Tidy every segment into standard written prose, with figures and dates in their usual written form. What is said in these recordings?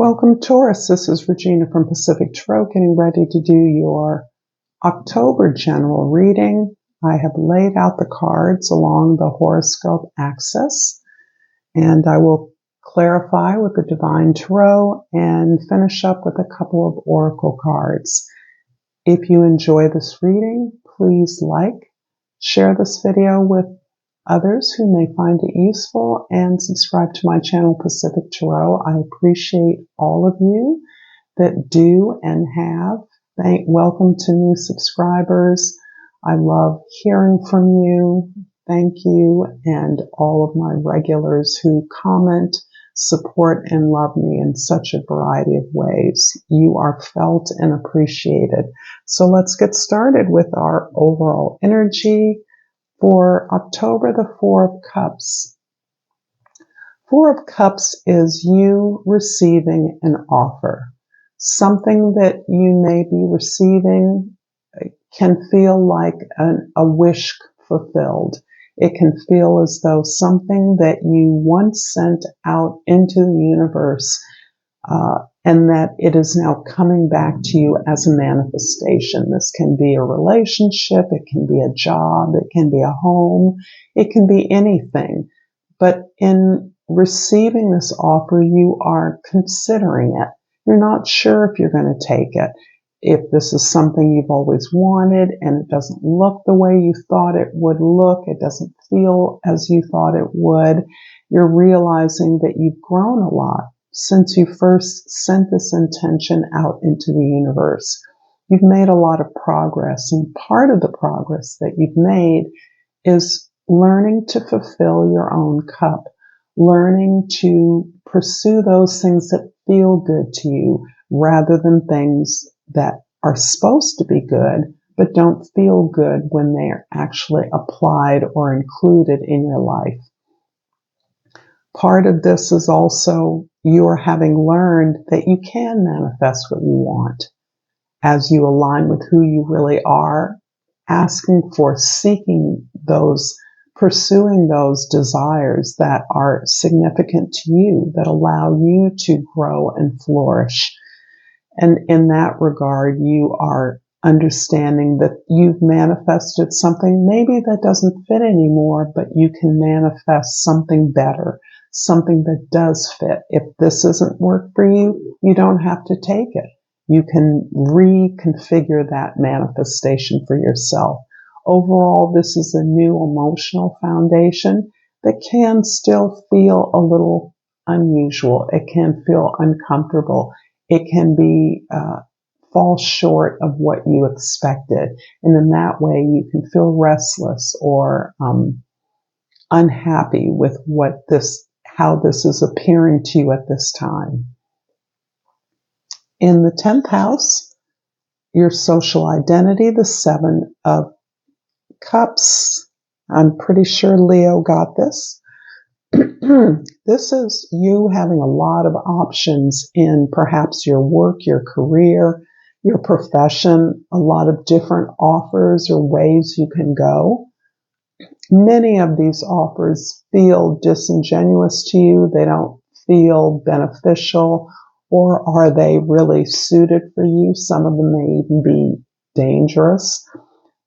Welcome, Taurus. This is Regina from Pacific Tarot, getting ready to do your October general reading. I have laid out the cards along the horoscope axis, and I will clarify with the Divine Tarot and finish up with a couple of oracle cards. If you enjoy this reading, please share this video with others who may find it useful, and subscribe to my channel, Pacific Tarot. I appreciate all of you that do and have. Welcome to new subscribers. I love hearing from you. Thank you. And all of my regulars who comment, support, and love me in such a variety of ways. You are felt and appreciated. So let's get started with our overall energy for October, the Four of Cups. Four of Cups is you receiving an offer. Something that you may be receiving can feel like a wish fulfilled. It can feel as though something that you once sent out into the universe and that it is now coming back to you as a manifestation. This can be a relationship, it can be a job, it can be a home, it can be anything. But in receiving this offer, you are considering it. You're not sure if you're going to take it. If this is something you've always wanted and it doesn't look the way you thought it would look, it doesn't feel as you thought it would, you're realizing that you've grown a lot since you first sent this intention out into the universe. You've made a lot of progress, and part of the progress that you've made is learning to fulfill your own cup, learning to pursue those things that feel good to you rather than things that are supposed to be good but don't feel good when they are actually applied or included in your life. Part of this is also you're having learned that you can manifest what you want as you align with who you really are, asking for, seeking those, pursuing those desires that are significant to you, that allow you to grow and flourish. And in that regard, you are understanding that you've manifested something maybe that doesn't fit anymore, but you can manifest something better, something that does fit. If this doesn't work for you, you don't have to take it. You can reconfigure that manifestation for yourself. Overall, this is a new emotional foundation that can still feel a little unusual. It can feel uncomfortable. It can be fall short of what you expected. And in that way, you can feel restless or unhappy with how this is appearing to you at this time. In the 10th house, your social identity, the Seven of Cups. I'm pretty sure Leo got this. This is you having a lot of options in perhaps your work, your career, your profession, a lot of different offers or ways you can go. Many of these offers feel disingenuous to you. They don't feel beneficial, or are they really suited for you? Some of them may even be dangerous,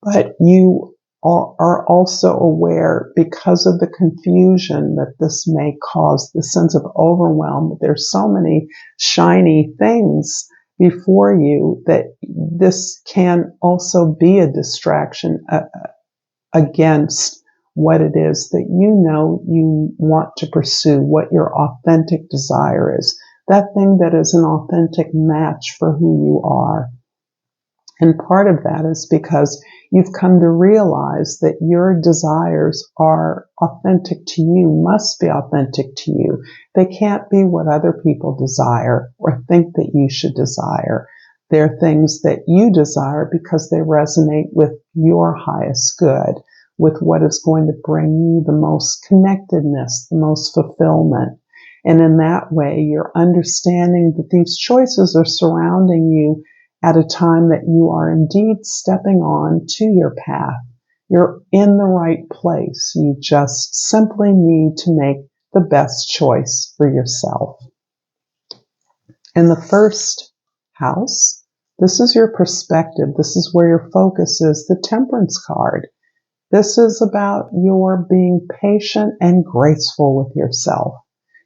but you are also aware, because of the confusion that this may cause, the sense of overwhelm, that there's so many shiny things before you, that this can also be a distraction against what it is that you know you want to pursue, what your authentic desire is, that thing that is an authentic match for who you are. And part of that is because you've come to realize that your desires are authentic to you, must be authentic to you. They can't be what other people desire or think that you should desire. They're things that you desire because they resonate with your highest good, with what is going to bring you the most connectedness, the most fulfillment. And in that way, you're understanding that these choices are surrounding you at a time that you are indeed stepping on to your path. You're in the right place. You just simply need to make the best choice for yourself. In the first house, this is your perspective. This is where your focus is, the Temperance card. This is about your being patient and graceful with yourself.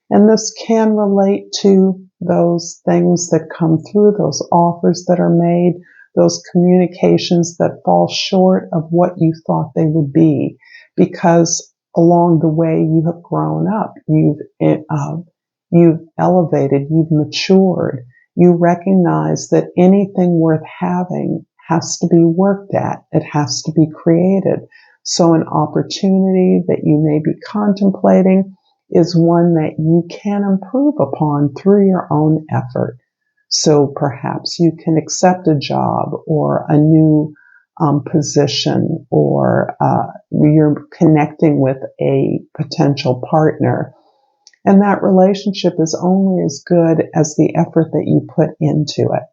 And this can relate to those things that come through, those offers that are made, those communications that fall short of what you thought they would be, because along the way you have grown up, you've elevated, you've matured. You recognize that anything worth having has to be worked at. It has to be created. So an opportunity that you may be contemplating is one that you can improve upon through your own effort. So perhaps you can accept a job or a new position, or you're connecting with a potential partner. And that relationship is only as good as the effort that you put into it.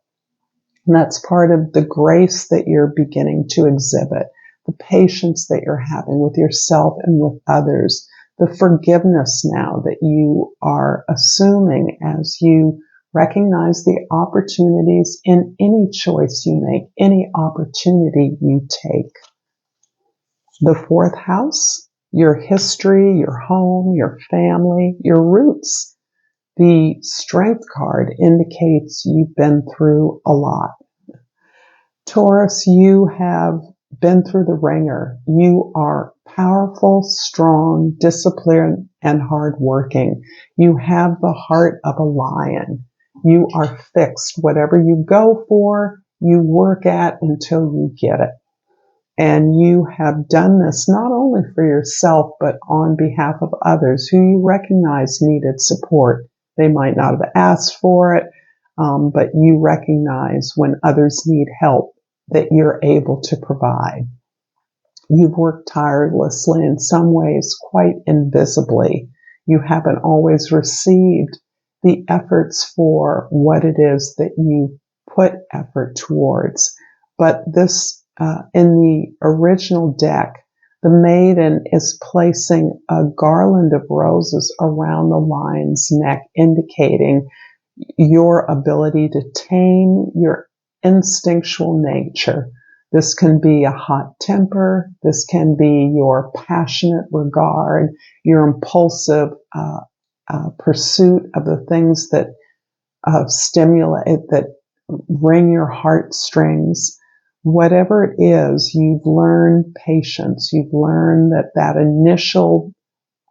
And that's part of the grace that you're beginning to exhibit, the patience that you're having with yourself and with others, the forgiveness now that you are assuming as you recognize the opportunities in any choice you make, any opportunity you take. The fourth house, your history, your home, your family, your roots. The Strength card indicates you've been through a lot. Taurus, you have been through the ringer. You are powerful, strong, disciplined, and hardworking. You have the heart of a lion. You are fixed. Whatever you go for, you work at until you get it. And you have done this not only for yourself, but on behalf of others who you recognize needed support. They might not have asked for it, but you recognize when others need help that you're able to provide. You've worked tirelessly, in some ways quite invisibly. You haven't always received the efforts for what it is that you put effort towards. But this, in the original deck, the maiden is placing a garland of roses around the lion's neck, indicating your ability to tame your instinctual nature. This can be a hot temper. This can be your passionate regard, your impulsive pursuit of the things that stimulate, that wring your heartstrings. Whatever it is, you've learned patience. You've learned that initial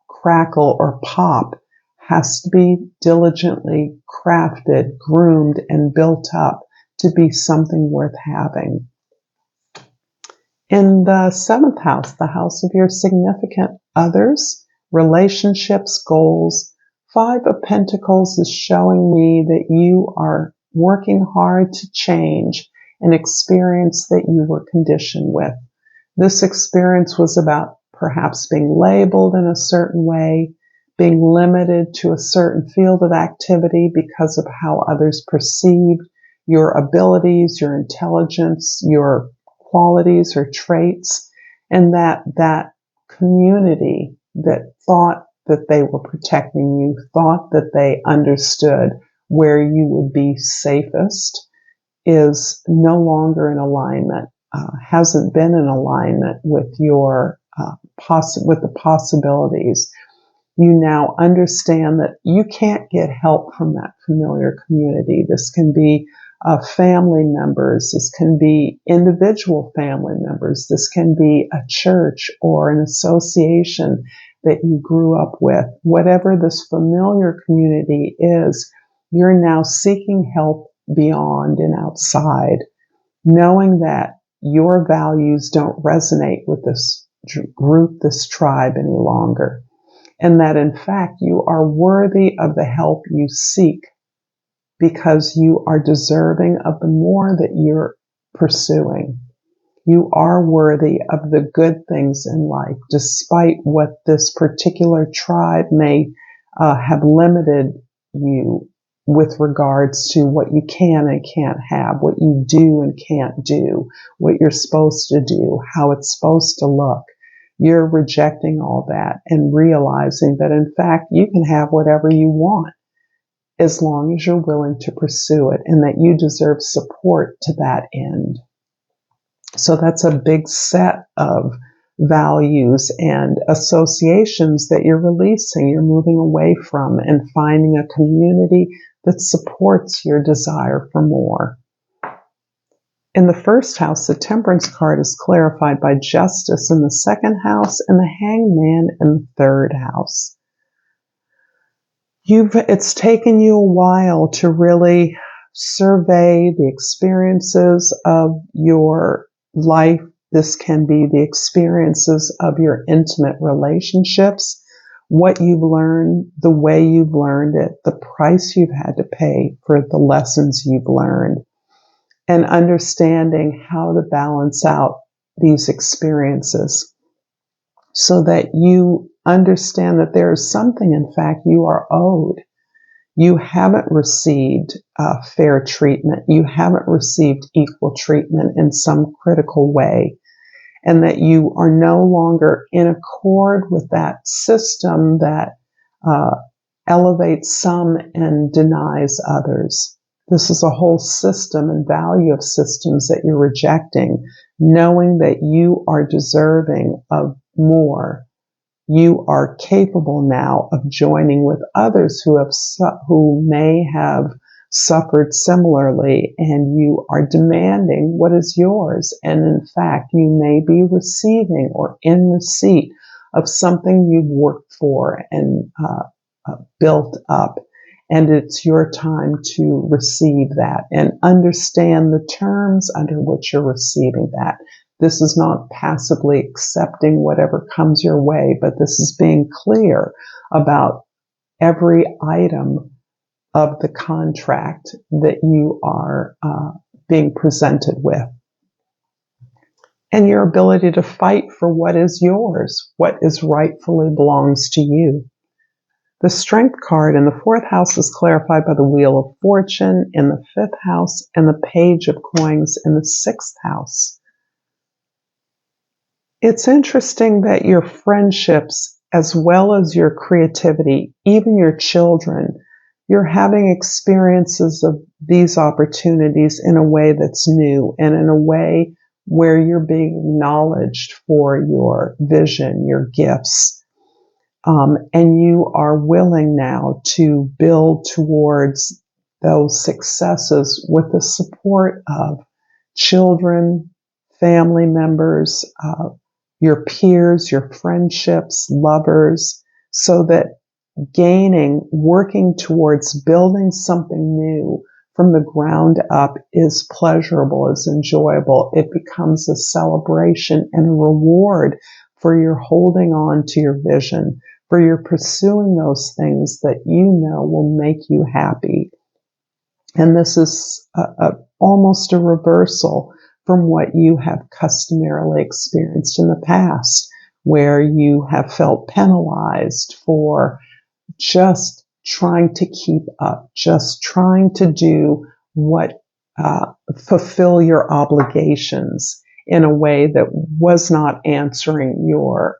crackle or pop has to be diligently crafted, groomed, and built up to be something worth having. In the seventh house, the house of your significant others, relationships, goals, Five of Pentacles is showing me that you are working hard to change an experience that you were conditioned with. This experience was about perhaps being labeled in a certain way, being limited to a certain field of activity because of how others perceived your abilities, your intelligence, your qualities or traits, and that community that thought that they were protecting you, thought that they understood where you would be safest, is no longer in alignment, hasn't been in alignment with your with the possibilities. You now understand that you can't get help from that familiar community. This can be family members. This can be individual family members. This can be a church or an association that you grew up with. Whatever this familiar community is, you're now seeking help beyond and outside, knowing that your values don't resonate with this group, this tribe any longer, and that in fact you are worthy of the help you seek because you are deserving of the more that you're pursuing. You are worthy of the good things in life, despite what this particular tribe may have limited you with regards to what you can and can't have, what you do and can't do, what you're supposed to do, how it's supposed to look. You're rejecting all that and realizing that, in fact, you can have whatever you want. as long as you're willing to pursue it, and that you deserve support to that end. So that's a big set of values and associations that you're releasing, you're moving away from, and finding a community that supports your desire for more. In the first house, the Temperance card is clarified by Justice in the second house and the Hangman in the third house. It's taken you a while to really survey the experiences of your life. This can be the experiences of your intimate relationships, what you've learned, the way you've learned it, the price you've had to pay for the lessons you've learned, and understanding how to balance out these experiences so that you understand that there is something, in fact, you are owed. You haven't received fair treatment. You haven't received equal treatment in some critical way, and that you are no longer in accord with that system that elevates some and denies others. This is a whole system and value of systems that you're rejecting, knowing that you are deserving of more. You are capable now of joining with others who may have suffered similarly, and you are demanding what is yours. And in fact, you may be receiving or in receipt of something you've worked for and built up. And it's your time to receive that and understand the terms under which you're receiving that. This is not passively accepting whatever comes your way, but this is being clear about every item of the contract that you are being presented with. And your ability to fight for what is yours, what is rightfully belongs to you. The Strength card in the fourth house is clarified by the Wheel of Fortune in the fifth house and the Page of Coins in the sixth house. It's interesting that your friendships, as well as your creativity, even your children, you're having experiences of these opportunities in a way that's new and in a way where you're being acknowledged for your vision, your gifts. And you are willing now to build towards those successes with the support of children, family members, your peers, your friendships, lovers, so that working towards building something new from the ground up is pleasurable, is enjoyable. It becomes a celebration and a reward for your holding on to your vision, for your pursuing those things that you know will make you happy. And this is almost a reversal from what you have customarily experienced in the past, where you have felt penalized for just trying to keep up, just trying to do what fulfill your obligations in a way that was not answering your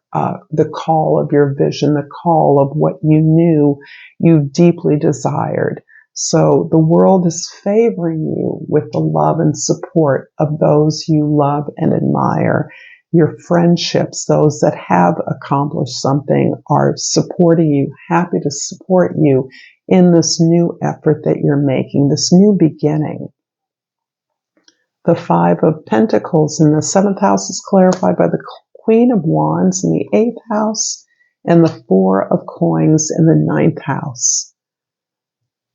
the call of your vision, the call of what you knew you deeply desired. So the world is favoring you with the love and support of those you love and admire. Your friendships, those that have accomplished something, are supporting you, happy to support you in this new effort that you're making, this new beginning. The Five of Pentacles in the seventh house is clarified by the Queen of Wands in the eighth house and the Four of Coins in the ninth house.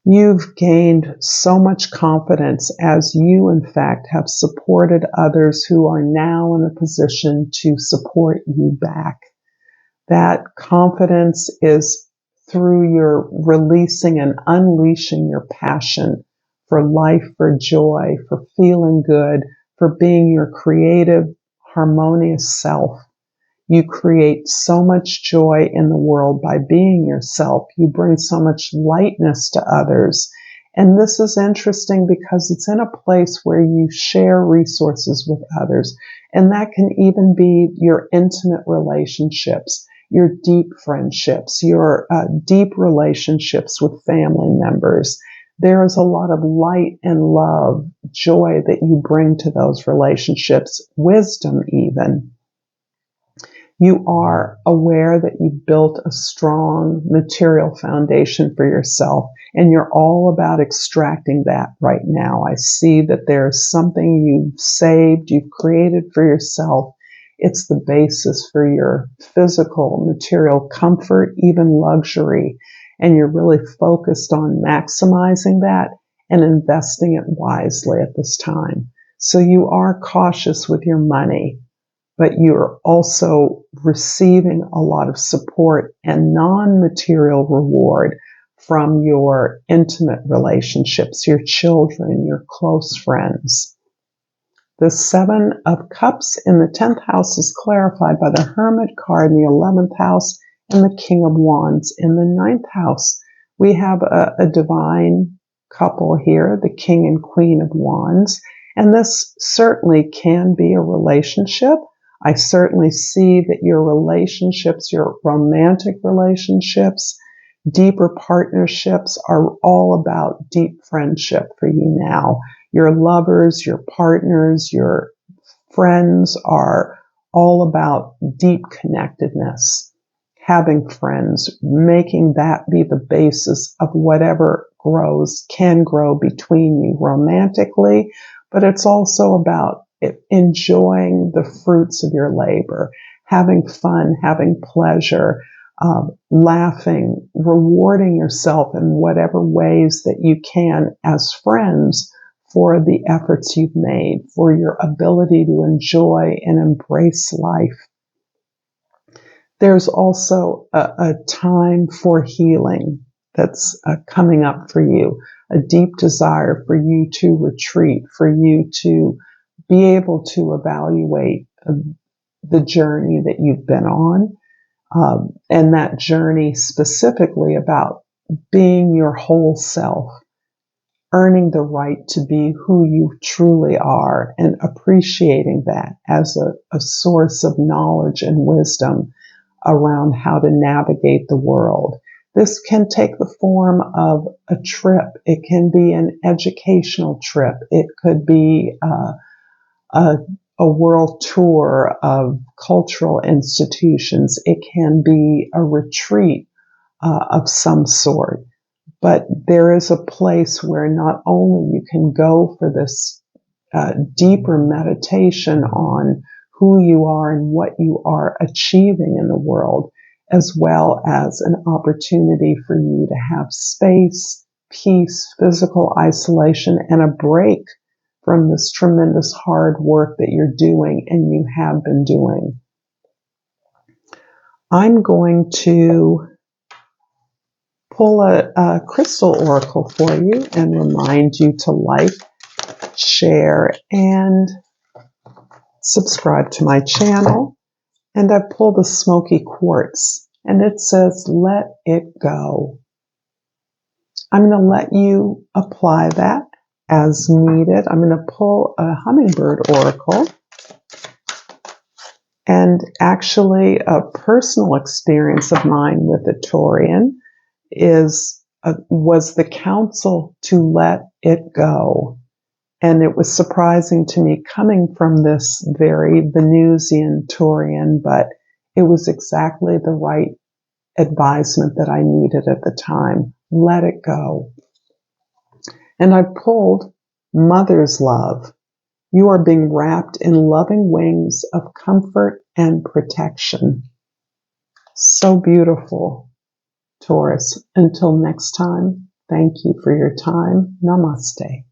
You've gained so much confidence as you, in fact, have supported others who are now in a position to support you back. That confidence is through your releasing and unleashing your passion for life, for joy, for feeling good, for being your creative, harmonious self. You create so much joy in the world by being yourself. You bring so much lightness to others. And this is interesting because it's in a place where you share resources with others. And that can even be your intimate relationships. your deep friendships, your deep relationships with family members. There is a lot of light and love, joy that you bring to those relationships, wisdom even. You are aware that you've built a strong material foundation for yourself, and you're all about extracting that right now. I see that there's something you've saved, you've created for yourself. It's the basis for your physical, material comfort, even luxury, and you're really focused on maximizing that and investing it wisely at this time. So you are cautious with your money, but you're also receiving a lot of support and non-material reward from your intimate relationships, your children, your close friends. The Seven of Cups in the 10th house is clarified by the Hermit card in the 11th house and the King of Wands in the 9th house. We have a divine couple here, the King and Queen of Wands, and this certainly can be a relationship. I certainly see that your relationships, your romantic relationships, deeper partnerships are all about deep friendship for you now. Your lovers, your partners, your friends are all about deep connectedness, having friends, making that be the basis of whatever can grow between you romantically, but it's also about enjoying the fruits of your labor, having fun, having pleasure, laughing, rewarding yourself in whatever ways that you can as friends for the efforts you've made, for your ability to enjoy and embrace life. There's also a time for healing that's coming up for you, a deep desire for you to retreat, for you to be able to evaluate the journey that you've been on, and that journey specifically about being your whole self, earning the right to be who you truly are and appreciating that as a source of knowledge and wisdom around how to navigate the world. This can take the form of a trip. It can be an educational trip. It could be a world tour of cultural institutions. It can be a retreat of some sort. But there is a place where not only you can go for this deeper meditation on who you are and what you are achieving in the world, as well as an opportunity for you to have space, peace, physical isolation, and a break from this tremendous hard work that you're doing and you have been doing. I'm going to pull a crystal oracle for you and remind you to like, share, and subscribe to my channel. And I pulled a smoky quartz, and it says, let it go. I'm going to let you apply that as needed. I'm going to pull a hummingbird oracle. And actually, a personal experience of mine with a Taurian was the counsel to let it go. And it was surprising to me coming from this very Venusian Taurian, but it was exactly the right advisement that I needed at the time. Let it go. And I pulled Mother's Love. You are being wrapped in loving wings of comfort and protection. So beautiful, Taurus. Until next time, thank you for your time. Namaste.